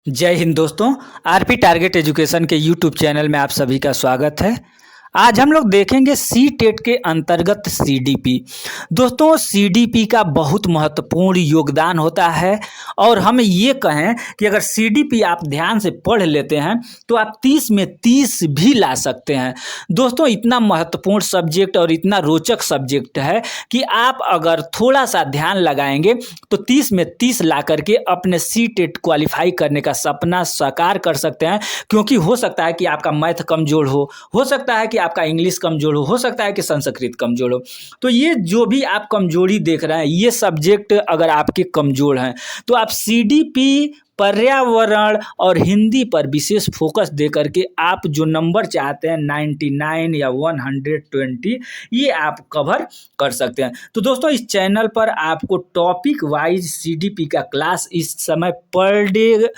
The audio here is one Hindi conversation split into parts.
जय हिंद दोस्तों। आरपी टारगेट एजुकेशन के यूट्यूब चैनल में आप सभी का स्वागत है। आज हम लोग देखेंगे सी टेट के अंतर्गत सीडीपी। दोस्तों, सीडीपी का बहुत महत्वपूर्ण योगदान होता है और हम ये कहें कि अगर सीडीपी आप ध्यान से पढ़ लेते हैं तो आप 30 में 30 भी ला सकते हैं। दोस्तों, इतना महत्वपूर्ण सब्जेक्ट और इतना रोचक सब्जेक्ट है कि आप अगर थोड़ा सा ध्यान लगाएंगे तो 30 में 30 ला करके अपने सी टेट क्वालिफाई करने का सपना साकार कर सकते हैं। क्योंकि हो सकता है कि आपका मैथ कमजोर हो सकता है कि आपका इंग्लिश कमजोर हो सकता है कि संस्कृत कमजोर हो। तो ये जो भी आप कमजोरी देख रहे हैं, ये सब्जेक्ट अगर आपके कमजोर हैं तो आप सीडीपी, पर्यावरण और हिंदी पर विशेष फोकस दे करके आप जो नंबर चाहते हैं 99 या 120, ये आप कवर कर सकते हैं। तो दोस्तों, इस चैनल पर आपको टॉपिक वाइज सीडीपी का क्लास इस समय पर डे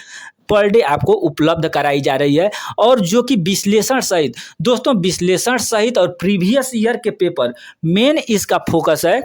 आपको उपलब्ध कराई जा रही है और जो कि विश्लेषण सहित, दोस्तों विश्लेषण सहित और प्रीवियस ईयर के पेपर मेन इसका फोकस है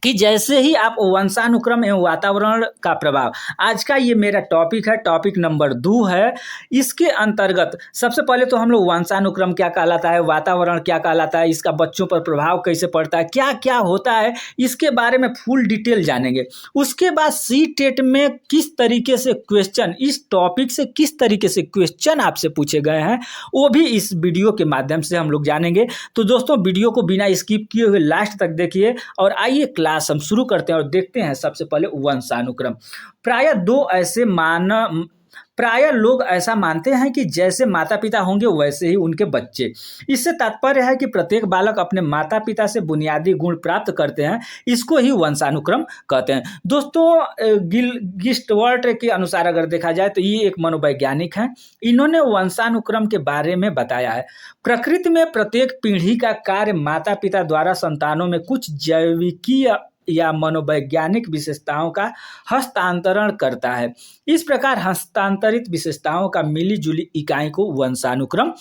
कि जैसे ही आप वंशानुक्रम एवं वातावरण का प्रभाव, आज का ये मेरा टॉपिक है, टॉपिक नंबर 2 है। इसके अंतर्गत सबसे पहले तो हम लोग वंशानुक्रम क्या कहलाता है, वातावरण क्या कहलाता है, इसका बच्चों पर प्रभाव कैसे पड़ता है, क्या क्या होता है, इसके बारे में फुल डिटेल जानेंगे। उसके बाद सी टेट में किस तरीके से क्वेश्चन, इस टॉपिक से किस तरीके से क्वेश्चन आपसे पूछे गए हैं, वो भी इस वीडियो के माध्यम से हम लोग जानेंगे। तो दोस्तों, वीडियो को बिना स्किप किए हुए लास्ट तक देखिए और आइए क्लास हम शुरू करते हैं और देखते हैं सबसे पहले वंशानुक्रम। प्राय लोग ऐसा मानते हैं कि जैसे माता पिता होंगे वैसे ही उनके बच्चे। इससे तात्पर्य है कि प्रत्येक बालक अपने माता पिता से बुनियादी गुण प्राप्त करते हैं, इसको ही वंशानुक्रम कहते हैं। दोस्तों, गिल्सवर्थ के अनुसार अगर देखा जाए तो ये एक मनोवैज्ञानिक हैं। इन्होंने वंशानुक्रम के बारे में बताया है, प्रकृति में प्रत्येक पीढ़ी का कार्य माता पिता द्वारा संतानों में कुछ जैविकीय या मनोवैज्ञानिक विशेषताओं का हस्तांतरण करता है। इस प्रकार हस्तांतरित विशेषताओं का मिली जुली इकाई को वंशानुक्रम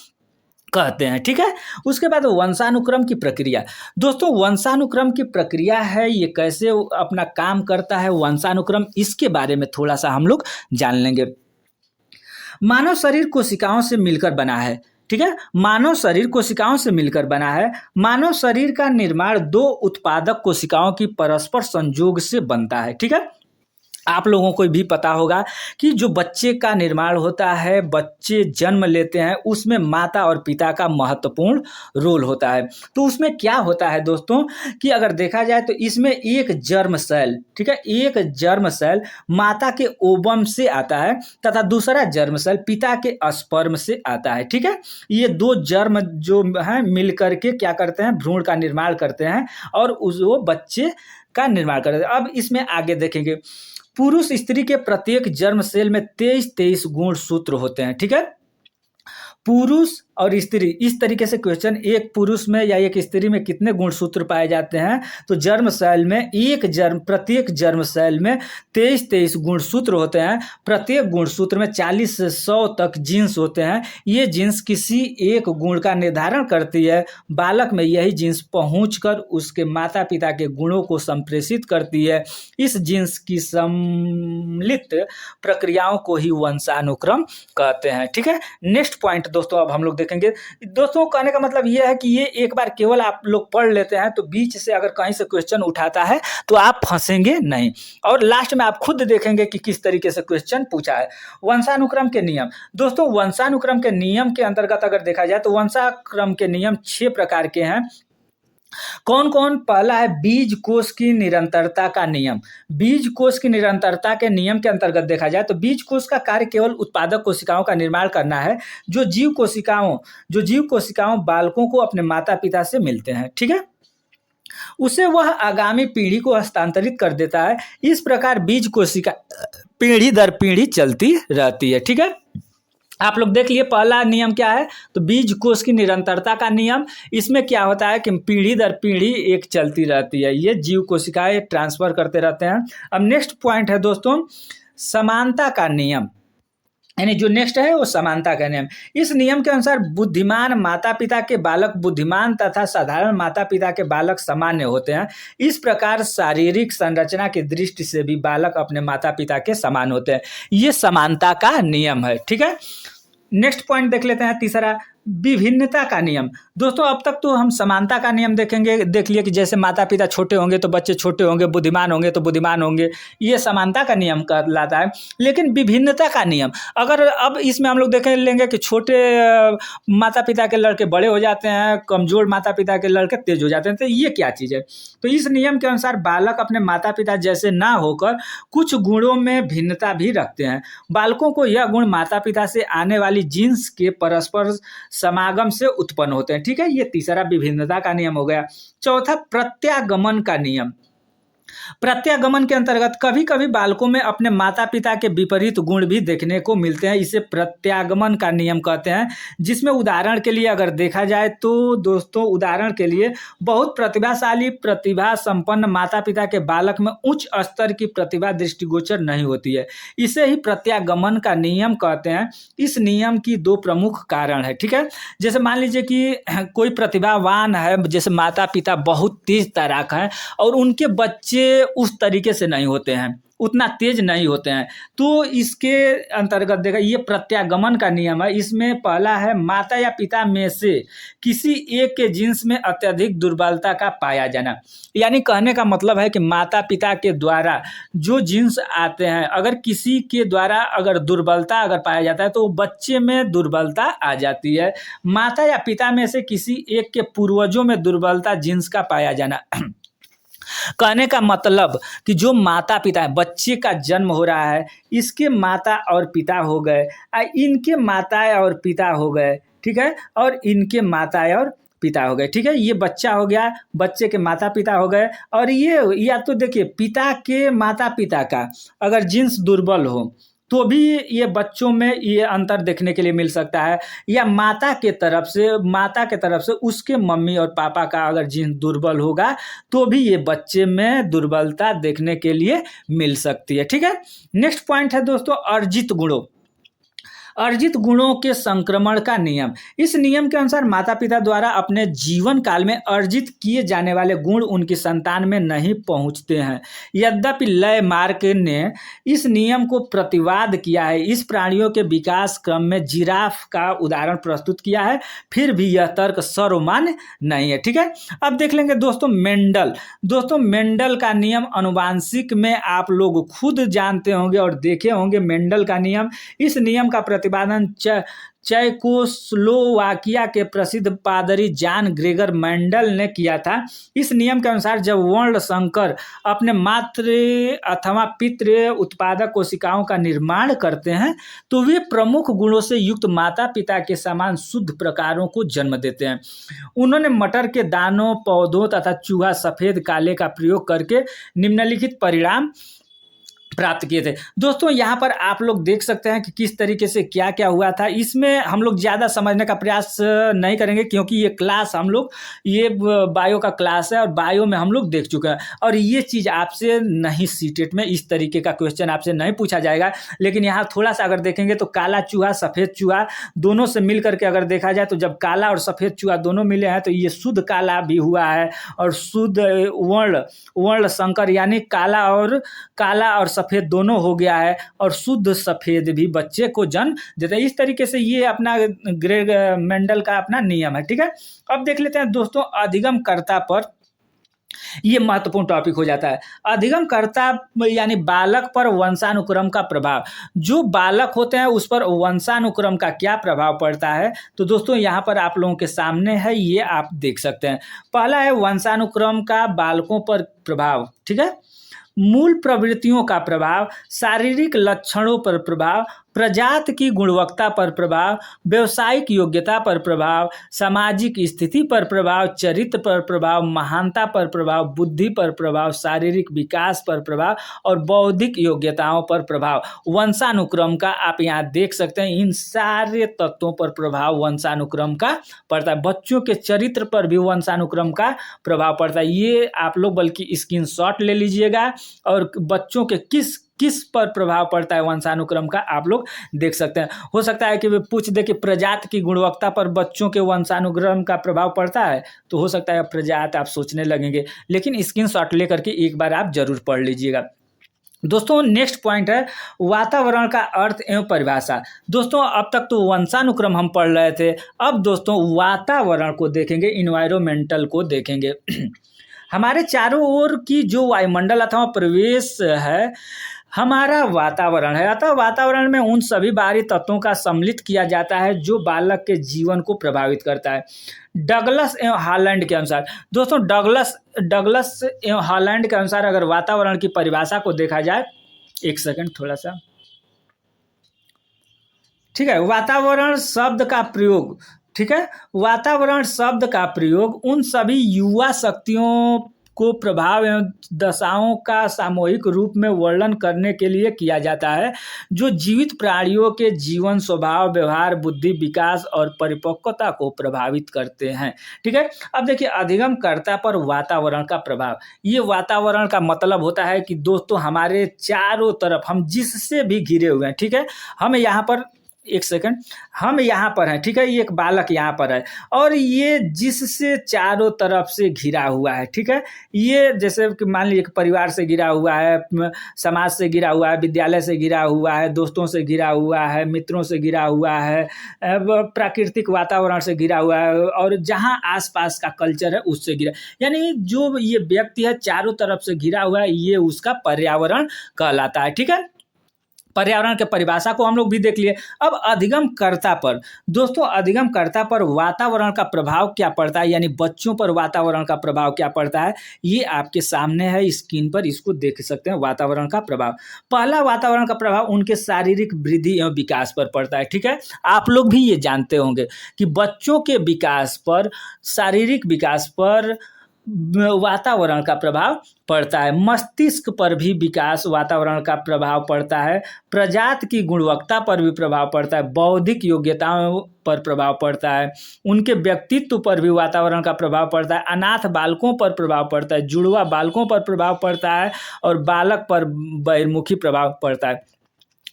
कहते हैं। ठीक है। उसके बाद वंशानुक्रम की प्रक्रिया। दोस्तों, वंशानुक्रम की प्रक्रिया है, ये कैसे अपना काम करता है वंशानुक्रम, इसके बारे में थोड़ा सा हम लोग जान लेंगे। मानव शरीर कोशिकाओं से मिलकर बना है। ठीक है। मानव शरीर कोशिकाओं से मिलकर बना है। मानव शरीर का निर्माण 2 उत्पादक कोशिकाओं की परस्पर संयोग से बनता है। ठीक है। आप लोगों को भी पता होगा कि जो बच्चे का निर्माण होता है, बच्चे जन्म लेते हैं, उसमें माता और पिता का महत्वपूर्ण रोल होता है। तो उसमें क्या होता है दोस्तों कि अगर देखा जाए तो इसमें एक जर्म सेल, ठीक है, एक जर्म सेल माता के ओवम से आता है तथा दूसरा जर्म सेल पिता के स्पर्म से आता है। ठीक है। ये 2 जर्म जो है मिल करके क्या करते हैं, भ्रूण का निर्माण करते हैं और वो बच्चे का निर्माण करते हैं। अब इसमें आगे देखेंगे, पुरुष स्त्री के प्रत्येक जर्म सेल में 23 गुणसूत्र होते हैं। ठीक है। पुरुष और स्त्री, इस तरीके से क्वेश्चन, एक पुरुष में या एक स्त्री में कितने गुणसूत्र पाए जाते हैं, तो जर्म सेल में प्रत्येक जर्म सेल में 23 गुणसूत्र होते हैं। प्रत्येक गुणसूत्र में 40 से 100 तक जीन्स होते हैं। ये जीन्स किसी एक गुण का निर्धारण करती है। बालक में यही जीन्स पहुंचकर उसके माता पिता के गुणों को संप्रेषित करती है। इस जीन्स की सम्मिलित प्रक्रियाओं को ही वंशानुक्रम कहते हैं। ठीक है। नेक्स्ट पॉइंट दोस्तों, अब हम लोग देखेंगे। दोस्तों, कहने का मतलब ये है कि ये एक बार केवल आप लोग पढ़ लेते हैं तो बीच से अगर कहीं से क्वेश्चन उठाता है तो आप फंसेंगे नहीं और लास्ट में आप खुद देखेंगे कि किस तरीके से क्वेश्चन पूछा है। वंशानुक्रम के नियम। दोस्तों, वंशानुक्रम के नियम के अंतर्गत अगर देखा जाए तो वंशानुक्रम के नियम 6 प्रकार के हैं। कौन कौन? पहला है बीज कोश की निरंतरता का नियम। बीज कोश की निरंतरता के नियम के अंतर्गत देखा जाए तो बीज कोश का कार्य केवल उत्पादक कोशिकाओं का निर्माण करना है, जो जीव कोशिकाओं बालकों को अपने माता पिता से मिलते हैं। ठीक है। उसे वह आगामी पीढ़ी को हस्तांतरित कर देता है। इस प्रकार बीज कोशिका पीढ़ी दर पीढ़ी चलती रहती है। ठीक है। आप लोग देख लिए पहला नियम क्या है, तो बीज कोश की निरंतरता का नियम। इसमें क्या होता है कि पीढ़ी दर पीढ़ी एक चलती रहती है, ये जीव कोशिकाएं ट्रांसफर करते रहते हैं। अब नेक्स्ट पॉइंट है दोस्तों, समानता का नियम। यानी जो नेक्स्ट है वो समानता का नियम। इस नियम के अनुसार बुद्धिमान माता पिता के बालक बुद्धिमान तथा साधारण माता पिता के बालक सामान्य होते हैं। इस प्रकार शारीरिक संरचना की दृष्टि से भी बालक अपने माता पिता के समान होते हैं। ये समानता का नियम है, ठीक है। नेक्स्ट पॉइंट देख लेते हैं, तीसरा विभिन्नता का नियम। दोस्तों अब तक तो हम समानता का नियम देख लिए कि जैसे माता पिता छोटे होंगे तो बच्चे छोटे होंगे, बुद्धिमान होंगे तो बुद्धिमान होंगे, ये समानता का नियम कहलाता है। लेकिन विभिन्नता का नियम, अगर अब इसमें हम लोग देख लेंगे कि छोटे माता पिता के लड़के बड़े हो जाते हैं, कमजोर माता पिता के लड़के तेज हो जाते हैं, तो ये क्या चीज़ है। तो इस नियम के अनुसार बालक अपने माता पिता जैसे ना होकर कुछ गुणों में भिन्नता भी रखते हैं। बालकों को यह गुण माता पिता से आने वाली जीन्स के परस्पर समागम से उत्पन्न होते हैं, ठीक है। ये तीसरा विभिन्नता का नियम हो गया। चौथा प्रत्यागमन का नियम। प्रत्यागमन के अंतर्गत कभी कभी बालकों में अपने माता पिता के विपरीत गुण भी देखने को मिलते हैं। इसे प्रत्यागमन का नियम कहते हैं, जिसमें उदाहरण के लिए अगर देखा जाए तो दोस्तों, उदाहरण के लिए बहुत प्रतिभाशाली प्रतिभा संपन्न माता पिता के बालक में उच्च स्तर की प्रतिभा दृष्टिगोचर नहीं होती है। इसे ही प्रत्यागमन का नियम कहते हैं। इस नियम की दो प्रमुख कारण है, ठीक है। जैसे मान लीजिए कि कोई प्रतिभावान है, जैसे माता पिता बहुत तेज तैराक हैं और उनके बच्चे उस तरीके से नहीं होते हैं, उतना तेज नहीं होते हैं, तो इसके अंतर्गत देखा ये प्रत्यागमन का नियम है। इसमें पहला है माता या पिता में से किसी एक के जीन्स में अत्यधिक दुर्बलता का पाया जाना। यानी कहने का मतलब है कि माता पिता के द्वारा जो जीन्स आते हैं, अगर किसी के द्वारा अगर दुर्बलता अगर पाया जाता है तो बच्चे में दुर्बलता आ जाती है। माता या पिता में से किसी एक के पूर्वजों में दुर्बलता जीन्स का पाया जाना। कहने का मतलब कि जो माता पिता है, बच्चे का जन्म हो रहा है, इसके माता और पिता हो गए, इनके माताएं और पिता हो गए, ठीक है, और इनके माताएं और पिता हो गए, ठीक है। ये बच्चा हो गया, बच्चे के माता पिता हो गए, और ये या तो देखिए पिता के माता पिता का अगर जीन्स दुर्बल हो तो भी ये बच्चों में ये अंतर देखने के लिए मिल सकता है, या माता के तरफ से उसके मम्मी और पापा का अगर जीन दुर्बल होगा तो भी ये बच्चे में दुर्बलता देखने के लिए मिल सकती है, ठीक है। नेक्स्ट पॉइंट है दोस्तों अर्जित गुणों के संक्रमण का नियम। इस नियम के अनुसार माता पिता द्वारा अपने जीवन काल में अर्जित किए जाने वाले गुण उनकी संतान में नहीं पहुंचते हैं। यद्यपि लैमार्क ने इस नियम को प्रतिवाद किया है, इस प्राणियों के विकास क्रम में जिराफ का उदाहरण प्रस्तुत किया है, फिर भी यह तर्क सर्वमान्य नहीं है, ठीक है। अब देख लेंगे दोस्तों मेंडल का नियम। अनुवांशिक में आप लोग खुद जानते होंगे और देखे होंगे मेंडल का नियम। इस नियम का प्रतिपादन चेकोस्लोवाकिया के प्रसिद्ध पादरी जॉन ग्रेगर मेंडल ने किया था। इस नियम के अनुसार जब वर्ण संकर अपने मातृ अथवा पितृ उत्पादक कोशिकाओं का निर्माण करते हैं तो वे प्रमुख गुणों से युक्त माता पिता के समान शुद्ध प्रकारों को जन्म देते हैं। उन्होंने मटर के दानों, पौधों तथा चूहा सफेद काले का प्रयोग करके निम्नलिखित परिणाम प्राप्त किए थे। दोस्तों यहाँ पर आप लोग देख सकते हैं कि किस तरीके से क्या क्या हुआ था। इसमें हम लोग ज़्यादा समझने का प्रयास नहीं करेंगे, क्योंकि ये क्लास ये बायो का क्लास है और बायो में हम लोग देख चुके हैं, और ये चीज़ आपसे नहीं सीटेट में इस तरीके का क्वेश्चन आपसे नहीं पूछा जाएगा। लेकिन यहाँ थोड़ा सा अगर देखेंगे तो काला चूहा, सफ़ेद चूहा दोनों से मिल करके अगर देखा जाए तो जब काला और सफ़ेद चूहा दोनों मिले हैं तो ये शुद्ध काला भी हुआ है और शुद्ध वर्ण संकर, यानी काला और सफ़ेद दोनों हो गया है, और शुद्ध सफ़ेद भी बच्चे को जन्म देता है। इस तरीके से ये अपना ग्रेग मेंडल का अपना नियम है, ठीक है। अब देख लेते हैं दोस्तों अधिगमकर्ता पर, ये महत्वपूर्ण टॉपिक हो जाता है। अधिगमकर्ता यानी बालक पर वंशानुक्रम का प्रभाव। जो बालक होते हैं उस पर वंशानुक्रम का क्या प्रभाव पड़ता है, तो दोस्तों यहाँ पर आप लोगों के सामने है, ये आप देख सकते हैं। पहला है वंशानुक्रम का बालकों पर प्रभाव, ठीक है। मूल प्रवृत्तियों का प्रभाव, शारीरिक लक्षणों पर प्रभाव, प्रजाति की गुणवत्ता पर प्रभाव, व्यवसायिक योग्यता पर प्रभाव, सामाजिक स्थिति पर प्रभाव, चरित्र पर प्रभाव, महानता पर प्रभाव, बुद्धि पर प्रभाव, शारीरिक विकास पर प्रभाव और बौद्धिक योग्यताओं पर प्रभाव। वंशानुक्रम का आप यहाँ देख सकते हैं, इन सारे तत्वों पर प्रभाव वंशानुक्रम का पड़ता है। बच्चों के चरित्र पर भी वंशानुक्रम का प्रभाव पड़ता है। ये आप लोग बल्कि स्क्रीनशॉट ले लीजिएगा और बच्चों के किस किस पर प्रभाव पड़ता है वंशानुक्रम का, आप लोग देख सकते हैं। हो सकता है कि वे पूछ दे कि प्रजाति की गुणवत्ता पर बच्चों के वंशानुक्रम का प्रभाव पड़ता है, तो हो सकता है प्रजाति आप सोचने लगेंगे, लेकिन स्क्रीनशॉट लेकर के एक बार आप जरूर पढ़ लीजिएगा। दोस्तों नेक्स्ट पॉइंट है वातावरण का अर्थ एवं परिभाषा। दोस्तों अब तक तो वंशानुक्रम हम पढ़ रहे थे, अब दोस्तों वातावरण को देखेंगे, इन्वायरमेंटल को देखेंगे। हमारे चारों ओर की जो वायुमंडल अथवा परिवेश है हमारा वातावरण है, अतः वातावरण में उन सभी बाहरी तत्वों का सम्मिलित किया जाता है जो बालक के जीवन को प्रभावित करता है। डगलस एवं हॉलैंड के अनुसार, दोस्तों डगलस एवं हॉलैंड के अनुसार अगर वातावरण की परिभाषा को देखा जाए, एक सेकंड थोड़ा सा, ठीक है, वातावरण शब्द का प्रयोग, ठीक है, वातावरण शब्द का प्रयोग उन सभी युवा शक्तियों को प्रभाव एवं दशाओं का सामूहिक रूप में वर्णन करने के लिए किया जाता है जो जीवित प्राणियों के जीवन, स्वभाव, व्यवहार, बुद्धि, विकास और परिपक्वता को प्रभावित करते हैं। ठीक है, अब देखिए अधिगमकर्ता पर वातावरण का प्रभाव, ये वातावरण का मतलब होता है कि दोस्तों हमारे चारों तरफ हम जिससे भी घिरे हुए हैं, ठीक है, हम यहाँ पर एक सेकंड, हम यहाँ पर हैं, ठीक है, ये एक बालक यहाँ पर है और ये जिससे चारों तरफ से घिरा हुआ है, ठीक है, ये जैसे कि मान लीजिए परिवार से घिरा हुआ है, समाज से घिरा हुआ है, विद्यालय से घिरा हुआ है, दोस्तों से घिरा हुआ है, मित्रों से घिरा हुआ है, प्राकृतिक वातावरण से घिरा हुआ है और जहाँ आसपास का कल्चर है उससे घिरा, यानी जो ये व्यक्ति है चारों तरफ से घिरा हुआ है, ये उसका पर्यावरण कहलाता है। ठीक है, पर्यावरण के परिभाषा को हम लोग भी देख लिए। अब अधिगमकर्ता पर, दोस्तों अधिगमकर्ता पर वातावरण का प्रभाव क्या पड़ता है, यानी बच्चों पर वातावरण का प्रभाव क्या पड़ता है, ये आपके सामने है स्क्रीन पर, इसको देख सकते हैं। वातावरण का प्रभाव, पहला वातावरण का प्रभाव उनके शारीरिक वृद्धि एवं विकास पर पड़ता है। ठीक है, आप लोग भी ये जानते होंगे कि बच्चों के विकास पर, शारीरिक विकास पर वातावरण का प्रभाव पड़ता है। मस्तिष्क पर भी विकास वातावरण का प्रभाव पड़ता है। प्रजाति की गुणवत्ता पर भी प्रभाव पड़ता है। बौद्धिक योग्यताओं पर प्रभाव पड़ता है। उनके व्यक्तित्व पर भी वातावरण का प्रभाव पड़ता है। अनाथ बालकों पर प्रभाव पड़ता है। जुड़वा बालकों पर प्रभाव पड़ता है और बालक पर बहिर्मुखी प्रभाव पड़ता है।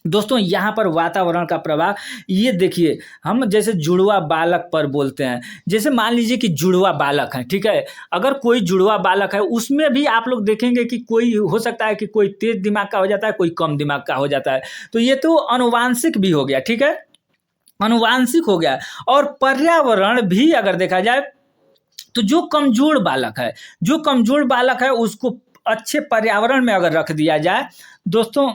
दोस्तों यहाँ पर वातावरण का प्रभाव, ये देखिए, हम जैसे जुड़वा बालक पर बोलते हैं, जैसे मान लीजिए कि जुड़वा बालक है, ठीक है, अगर कोई जुड़वा बालक है उसमें भी आप लोग देखेंगे कि कोई हो सकता है कि कोई तेज दिमाग का हो जाता है, कोई कम दिमाग का हो जाता है, तो ये तो अनुवांशिक भी हो गया। ठीक है, अनुवांशिक हो गया। और पर्यावरण भी अगर देखा जाए तो जो कमजोर बालक है उसको अच्छे पर्यावरण में अगर रख दिया जाए, दोस्तों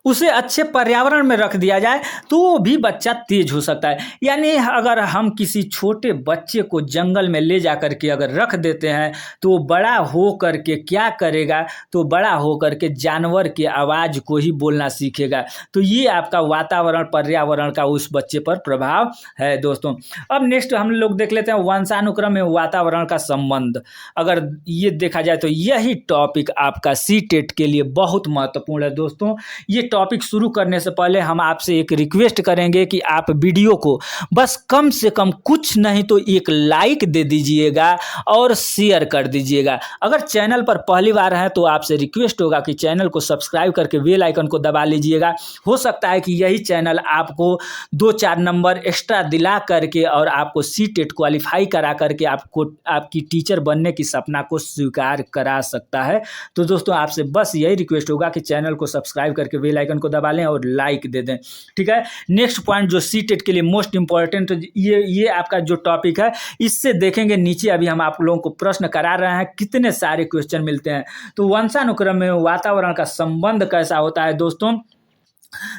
उसे अच्छे पर्यावरण में रख दिया जाए तो वो भी बच्चा तेज हो सकता है। यानी अगर हम किसी छोटे बच्चे को जंगल में ले जा करके अगर रख देते हैं तो वो बड़ा हो करके क्या करेगा, तो बड़ा हो करके जानवर की आवाज़ को ही बोलना सीखेगा। तो ये आपका वातावरण, पर्यावरण का उस बच्चे पर प्रभाव है। दोस्तों अब नेक्स्ट हम लोग देख लेते हैं वंशानुक्रम में वातावरण का संबंध। अगर ये देखा जाए तो यही टॉपिक आपका सीटेट के लिए बहुत महत्वपूर्ण है। दोस्तों ये टॉपिक शुरू करने से पहले हम आपसे एक रिक्वेस्ट करेंगे कि आप वीडियो को बस कम से कम कुछ नहीं तो एक लाइक दे दीजिएगा और शेयर कर दीजिएगा। अगर चैनल पर पहली बार हैं तो आपसे रिक्वेस्ट होगा कि चैनल को सब्सक्राइब करके बेल आइकन को दबा लीजिएगा। हो सकता है कि यही चैनल आपको 2-4 नंबर एक्स्ट्रा दिला करके और आपको सीटेट क्वालिफाई करा करके आपको आपकी टीचर बनने की सपना को स्वीकार करा सकता है। तो दोस्तों आपसे बस यही रिक्वेस्ट होगा कि चैनल को सब्सक्राइब करके बेल आइकन को दबा लें और लाइक दे दें। ठीक है, नेक्स्ट पॉइंट जो सीटेट के लिए मोस्ट इंपॉर्टेंट, ये आपका जो टॉपिक है इससे देखेंगे नीचे अभी हम आप लोगों को प्रश्न करा रहे हैं, कितने सारे क्वेश्चन मिलते हैं। तो वंशानुक्रम में वातावरण का संबंध कैसा होता है दोस्तों,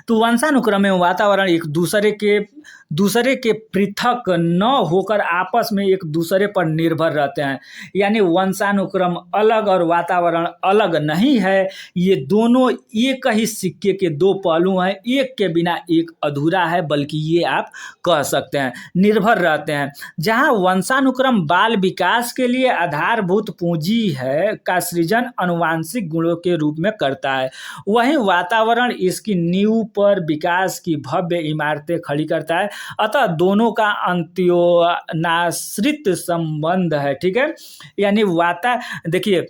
तो वंशानुक्रम में वातावरण एक दूसरे के पृथक न होकर आपस में एक दूसरे पर निर्भर रहते हैं। यानी वंशानुक्रम अलग और वातावरण अलग नहीं है, ये दोनों एक ही सिक्के के दो पहलू हैं, एक के बिना एक अधूरा है, बल्कि ये आप कह सकते हैं निर्भर रहते हैं। जहां वंशानुक्रम बाल विकास के लिए आधारभूत पूंजी है का सृजन अनुवांशिक गुणों के रूप में करता है, वहीं वातावरण इसकी नींव पर विकास की भव्य इमारतें खड़ी करता है। अतः दोनों का अंत्योनाश्रित संबंध है। ठीक है, यानी देखिए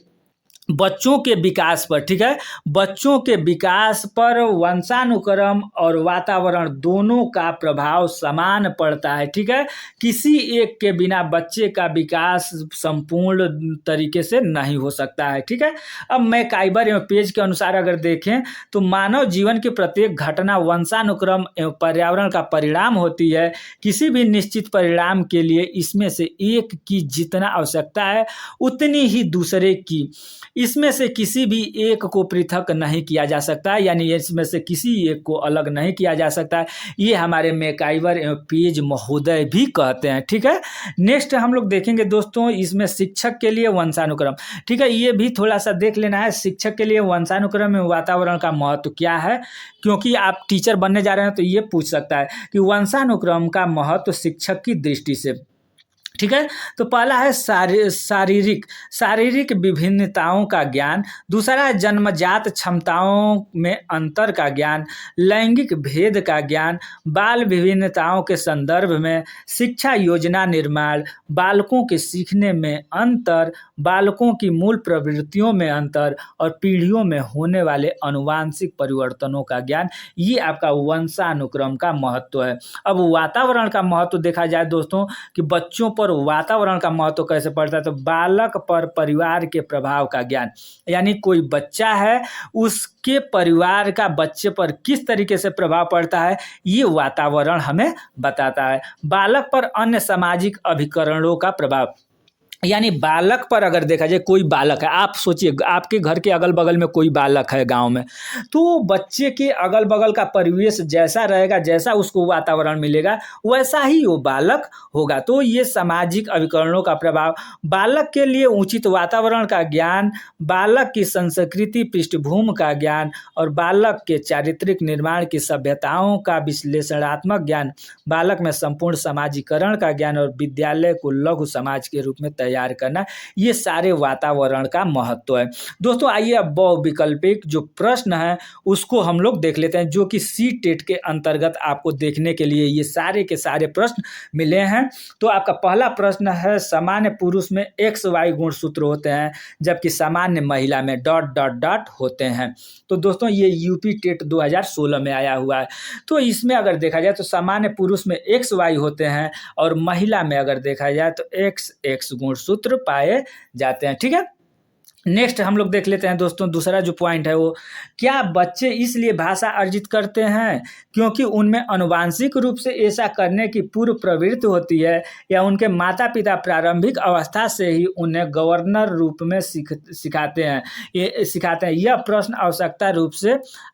बच्चों के विकास पर, ठीक है, बच्चों के विकास पर वंशानुक्रम और वातावरण दोनों का प्रभाव समान पड़ता है, ठीक है। किसी एक के बिना बच्चे का विकास संपूर्ण तरीके से नहीं हो सकता है, ठीक है। अब मैकाइबर एवं पेज के अनुसार अगर देखें तो मानव जीवन की प्रत्येक घटना वंशानुक्रम एवं पर्यावरण का परिणाम होती है। किसी भी निश्चित परिणाम के लिए इसमें से एक की जितना आवश्यकता है उतनी ही दूसरे की, इसमें से किसी भी एक को पृथक नहीं किया जा सकता, यानी इसमें से किसी एक को अलग नहीं किया जा सकता। ये हमारे मैकाइवर एवं पेज महोदय भी कहते हैं, ठीक है। नेक्स्ट हम लोग देखेंगे दोस्तों, इसमें शिक्षक के लिए वंशानुक्रम, ठीक है, ये भी थोड़ा सा देख लेना है। शिक्षक के लिए वंशानुक्रम एवं वातावरण का महत्व क्या है, क्योंकि आप टीचर बनने जा रहे हैं तो ये पूछ सकता है कि वंशानुक्रम का महत्व शिक्षक की दृष्टि से, ठीक है। तो पहला है शारीरिक विभिन्नताओं का ज्ञान, दूसरा है जन्मजात क्षमताओं में अंतर का ज्ञान, लैंगिक भेद का ज्ञान, बाल विभिन्नताओं के संदर्भ में शिक्षा योजना निर्माण, बालकों के सीखने में अंतर, बालकों की मूल प्रवृत्तियों में अंतर और पीढ़ियों में होने वाले अनुवांशिक परिवर्तनों का ज्ञान। ये आपका वंशानुक्रम का महत्व है। अब वातावरण का महत्व देखा जाए दोस्तों कि बच्चों पर वातावरण का महत्व कैसे पड़ता है, तो बालक पर परिवार के प्रभाव का ज्ञान, यानी कोई बच्चा है उसके परिवार का बच्चे पर किस तरीके से प्रभाव पड़ता है, ये वातावरण हमें बताता है। बालक पर अन्य सामाजिक अभिकरणों का प्रभाव, यानी बालक पर अगर देखा जाए, कोई बालक है, आप सोचिए आपके घर के अगल बगल में कोई बालक है गांव में, तो बच्चे के अगल बगल का परिवेश जैसा रहेगा, जैसा उसको वातावरण मिलेगा वैसा ही वो बालक होगा। तो ये सामाजिक अभिकरणों का प्रभाव, बालक के लिए उचित वातावरण का ज्ञान, बालक की संस्कृति पृष्ठभूमि का ज्ञान और बालक के चारित्रिक निर्माण की सभ्यताओं का विश्लेषणात्मक ज्ञान, बालक में संपूर्ण समाजीकरण का ज्ञान और विद्यालय को लघु समाज के रूप में तैयार करना, ये सारे वातावरण का महत्व है। दोस्तों आइए अब बहुविकल्पिक जो प्रश्न है उसको हम लोग देख लेते हैं, जो कि सी टेट के अंतर्गत आपको देखने के लिए ये सारे के सारे प्रश्न मिले हैं। तो आपका पहला प्रश्न है, सामान्य पुरुष में एक्स वाई गुणसूत्र होते हैं जबकि सामान्य महिला में ... होते हैं। तो दोस्तों ये यूपी टेट 2016 में आया हुआ है। तो इसमें अगर देखा जाए तो सामान्य पुरुष में एक्स वाई होते हैं और महिला में अगर देखा जाए तो एक्स गुणसूत्र पाए जाते हैं, ठीक है। नेक्स्ट हम लोग देख लेते हैं दोस्तों, दूसरा जो पॉइंट है वो, क्या बच्चे इसलिए भाषा अर्जित करते हैं क्योंकि उनमें आनुवांशिक रूप से ऐसा करने की पूर्व प्रवृत्ति होती है, या उनके माता पिता प्रारंभिक अवस्था से ही उन्हें गवर्नर रूप में सिखाते हैं। यह प्रश्न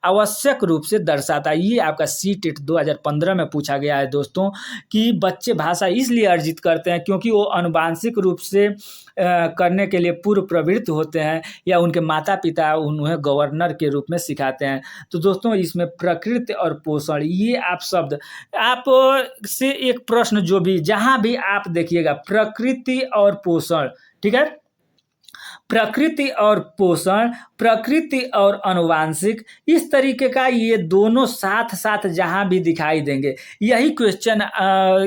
आवश्यक रूप से दर्शाता है। ये आपका सी टेट 2015 में पूछा गया है दोस्तों, कि बच्चे भाषा इसलिए अर्जित करते हैं क्योंकि वो आनुवांशिक रूप से करने के लिए पूर्व प्रवृत्त होते हैं, या उनके माता पिता उन्हें गवर्नर के रूप में सिखाते हैं। तो दोस्तों इसमें प्रकृति और पोषण, ये आप शब्द आप से एक प्रश्न जो भी जहां भी आप देखिएगा प्रकृति और पोषण, ठीक है, प्रकृति और पोषण, प्रकृति और अनुवांशिक, इस तरीके का ये दोनों साथ साथ जहां भी दिखाई देंगे, यही क्वेश्चन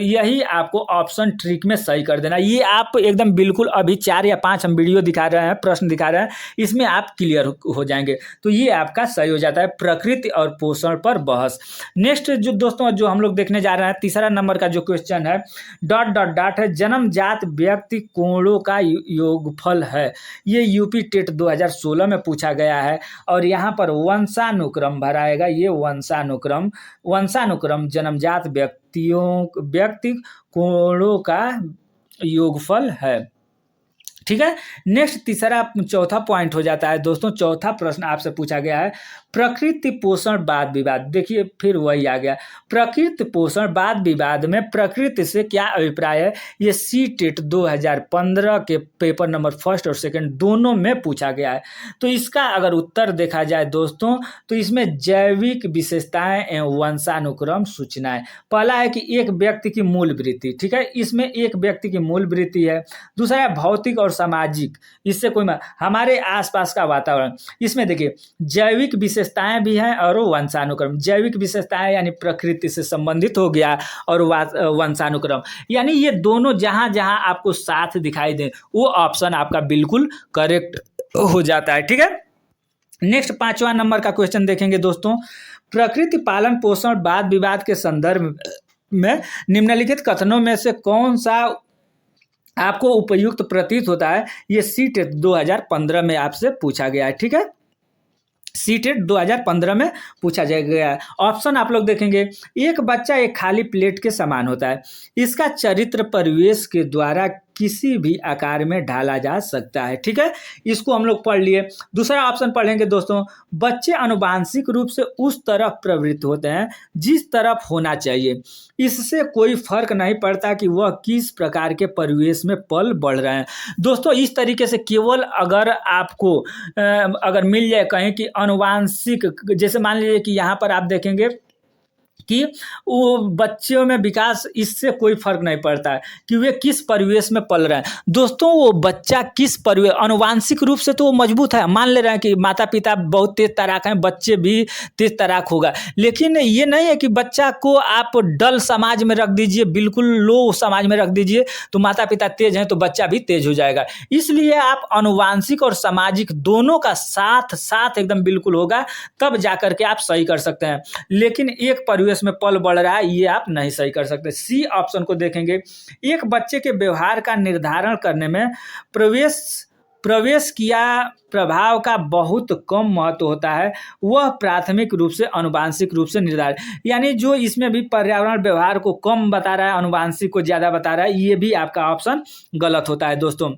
यही आपको ऑप्शन ट्रिक में सही कर देना। ये आप एकदम बिल्कुल अभी 4 या 5 हम वीडियो दिखा रहे हैं, प्रश्न दिखा रहे हैं, इसमें आप क्लियर हो जाएंगे। तो ये आपका सही हो जाता है, प्रकृति और पोषण पर बहस। नेक्स्ट जो दोस्तों जो हम लोग देखने जा रहे हैं, तीसरा नंबर का जो क्वेश्चन है, ... है, जन्मजात व्यक्ति कोणों का योगफल है। ये यूपी टेट 2016 में पूछा गया है और यहाँ पर वंशानुक्रम भराएगा। ये वंशानुक्रम जन्मजात व्यक्ति कोणों का योगफल है, ठीक है। नेक्स्ट चौथा पॉइंट हो जाता है दोस्तों, चौथा प्रश्न आपसे पूछा गया है, प्रकृति पोषण वाद विवाद। देखिए फिर वही आ गया, प्रकृति पोषण वाद विवाद में प्रकृति से क्या अभिप्राय है। ये सी टेट 2015 के पेपर नंबर 1 और 2 दोनों में पूछा गया है। तो इसका अगर उत्तर देखा जाए दोस्तों, तो इसमें जैविक विशेषताएं एवं वंशानुक्रम सूचनाएं। पहला है कि एक व्यक्ति की मूल वृत्ति, ठीक है, इसमें एक व्यक्ति की मूल वृत्ति है। दूसरा है भौतिक और सामाजिक, इससे कोई हमारे आसपास का वातावरण। इसमें देखिए जैविक विशेषताएं भी हैं और वंशानुक्रम। जैविक विशेषताएं यानी प्रकृति से संबंधित हो गया, और वंशानुक्रम यानी ये दोनों जहां जहां आपको साथ दिखाई दे वो ऑप्शन आपका बिल्कुल करेक्ट हो जाता है। ठीक है, नेक्स्ट 5वां नंबर का क्वेश्चन देखेंगे दोस्तों। प्रकृति पालन पोषण वाद विवाद के संदर्भ में निम्नलिखित कथनों में से कौन सा आपको उपयुक्त प्रतीत होता है? ये सीट 2015 में आपसे पूछा गया है। ठीक है, सीटेट 2015 में पूछा गया है। ऑप्शन आप लोग देखेंगे, एक बच्चा एक खाली प्लेट के समान होता है, इसका चरित्र परिवेश के द्वारा किसी भी आकार में ढाला जा सकता है। ठीक है, इसको हम लोग पढ़ लिए। दूसरा ऑप्शन पढ़ेंगे दोस्तों, बच्चे आनुवांशिक रूप से उस तरफ प्रवृत्त होते हैं जिस तरफ होना चाहिए, इससे कोई फर्क नहीं पड़ता कि वह किस प्रकार के परिवेश में पल बढ़ रहे हैं। दोस्तों इस तरीके से केवल अगर आपको अगर मिल जाए कहीं कि आनुवांशिक, जैसे मान लीजिए कि यहाँ पर आप देखेंगे कि वो बच्चों में विकास, इससे कोई फर्क नहीं पड़ता है कि वे किस परिवेश में पल रहे हैं। दोस्तों वो बच्चा किस परिवेश, आनुवांशिक रूप से तो वो मजबूत है, मान ले रहे हैं कि माता पिता बहुत तेज तराक हैं, बच्चे भी तेज तराक होगा, लेकिन ये नहीं है कि बच्चा को आप डल समाज में रख दीजिए, बिल्कुल लो समाज में रख दीजिए तो माता पिता तेज हैं तो बच्चा भी तेज हो जाएगा। इसलिए आप आनुवांशिक और सामाजिक दोनों का साथ साथ एकदम बिल्कुल होगा, तब जाकर के आप सही कर सकते हैं। लेकिन एक परिवेश में पल बढ़ रहा है, ये आप नहीं सही कर सकते। सी ऑप्शन को देखेंगे, एक बच्चे के व्यवहार का निर्धारण करने में प्रवेश किया प्रभाव का बहुत कम महत्व होता है, वह प्राथमिक रूप से आनुवांशिक रूप से निर्धारित, यानी जो इसमें भी पर्यावरण व्यवहार को कम बता रहा है, आनुवांशिक को ज्यादा बता रहा है, ये भी आपका ऑप्शन गलत होता है दोस्तों।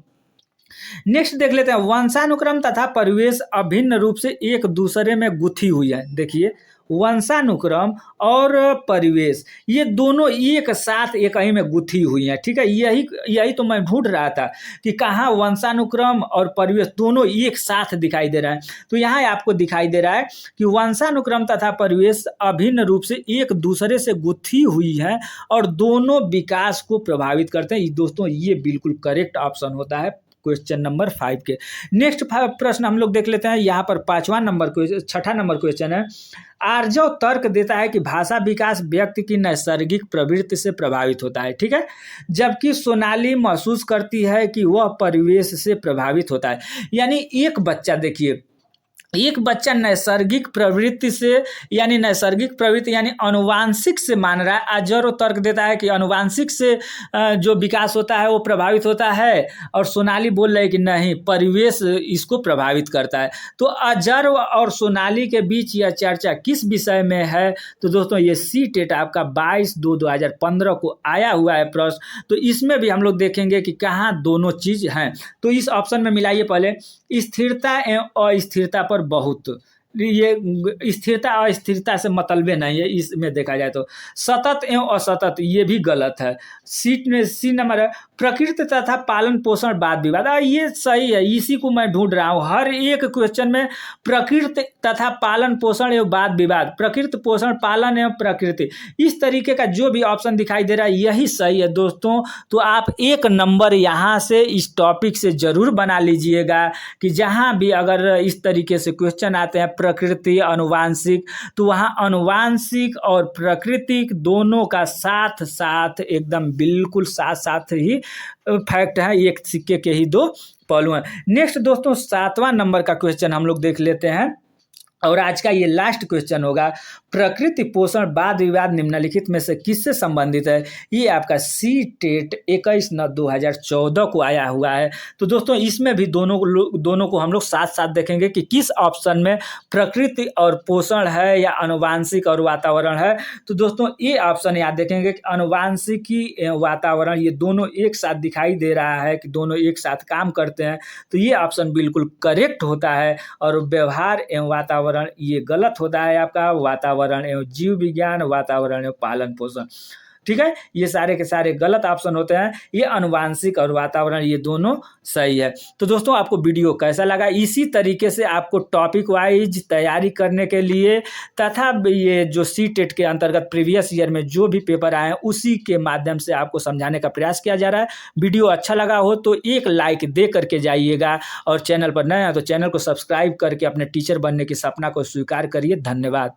नेक्स्ट देख लेते हैं, वंशानुक्रम तथा परिवेश अभिन्न रूप से एक दूसरे में गुथी हुई है। देखिए वंशानुक्रम और परिवेश ये दोनों एक साथ एक ही में गुथी हुई हैं। ठीक है, यही तो मैं ढूंढ रहा था कि कहाँ वंशानुक्रम और परिवेश दोनों एक साथ दिखाई दे रहा है। तो यहाँ आपको दिखाई दे रहा है कि वंशानुक्रम तथा परिवेश अभिन्न रूप से एक दूसरे से गुथी हुई है और दोनों विकास को प्रभावित करते हैं। दोस्तों ये बिल्कुल करेक्ट ऑप्शन होता है क्वेश्चन नंबर 5 के। नेक्स्ट प्रश्न हम लोग देख लेते हैं, यहाँ पर 6ठा नंबर क्वेश्चन है। आर्जव तर्क देता है कि भाषा विकास व्यक्ति की नैसर्गिक प्रवृत्ति से प्रभावित होता है। ठीक है, जबकि सोनाली महसूस करती है कि वह परिवेश से प्रभावित होता है। यानी एक बच्चा, देखिए एक बच्चा नैसर्गिक प्रवृत्ति से, यानी नैसर्गिक प्रवृत्ति यानी अनुवांशिक से मान रहा है, अजर तर्क देता है कि अनुवांशिक से जो विकास होता है वो प्रभावित होता है, और सोनाली बोल रहे हैं कि नहीं, परिवेश इसको प्रभावित करता है। तो अजर और सोनाली के बीच यह चर्चा किस विषय में है? तो दोस्तों ये सीटेट आपका 22/2/2015 को आया हुआ है प्रश्न। तो इसमें भी हम लोग देखेंगे कि कहाँ दोनों चीज हैं। तो इस ऑप्शन में मिलाइए पहले, स्थिरता एवं अस्थिरता पर बहुत, ये स्थिरता अस्थिरता से मतलबे नहीं है इसमें देखा जाए तो। सतत एवं असतत ये भी गलत है। सी नंबर है, प्रकृति तथा पालन पोषण वाद विवाद, ये सही है, इसी को मैं ढूंढ रहा हूँ। हर एक क्वेश्चन में प्रकृति तथा पालन पोषण एवं वाद विवाद, प्रकृति पोषण पालन एवं प्रकृति, इस तरीके का जो भी ऑप्शन दिखाई दे रहा है यही सही है दोस्तों। तो आप 1 नंबर यहाँ से इस टॉपिक से जरूर बना लीजिएगा कि जहाँ भी अगर इस तरीके से क्वेश्चन आते हैं प्रकृति अनुवांशिक, तो वहाँ अनुवांशिक और प्राकृतिक दोनों का साथ साथ एकदम बिल्कुल साथ साथ ही फैक्ट है, एक सिक्के के ही 2 पहलू हैं। नेक्स्ट दोस्तों 7वां नंबर का क्वेश्चन हम लोग देख लेते हैं, और आज का ये लास्ट क्वेश्चन होगा, प्रकृति पोषण वाद विवाद निम्नलिखित में से किससे संबंधित है? ये आपका सीटेट 21/9/2014 को आया हुआ है। तो दोस्तों इसमें भी दोनों को हम लोग साथ साथ देखेंगे कि किस ऑप्शन में प्रकृति और पोषण है या अनुवांशिक और वातावरण है। तो दोस्तों ये ऑप्शन याद देखेंगे कि अनुवांशिकी वातावरण ये दोनों एक साथ दिखाई दे रहा है कि दोनों एक साथ काम करते हैं। तो ये ऑप्शन बिल्कुल करेक्ट होता है, और व्यवहार एवं वातावरण ये गलत होता है आपका, वातावरण एवं जीव विज्ञान, वातावरण एवं पालन पोषण। ठीक है, ये सारे के सारे गलत ऑप्शन होते हैं, ये अनुवांशिक और वातावरण ये दोनों सही है। तो दोस्तों आपको वीडियो कैसा लगा? इसी तरीके से आपको टॉपिक वाइज तैयारी करने के लिए तथा ये जो सीटेट के अंतर्गत प्रीवियस ईयर में जो भी पेपर आए हैं उसी के माध्यम से आपको समझाने का प्रयास किया जा रहा है। वीडियो अच्छा लगा हो तो एक लाइक दे करके जाइएगा, और चैनल पर नए हैं तो चैनल को सब्सक्राइब करके अपने टीचर बनने के सपना को स्वीकार करिए। धन्यवाद।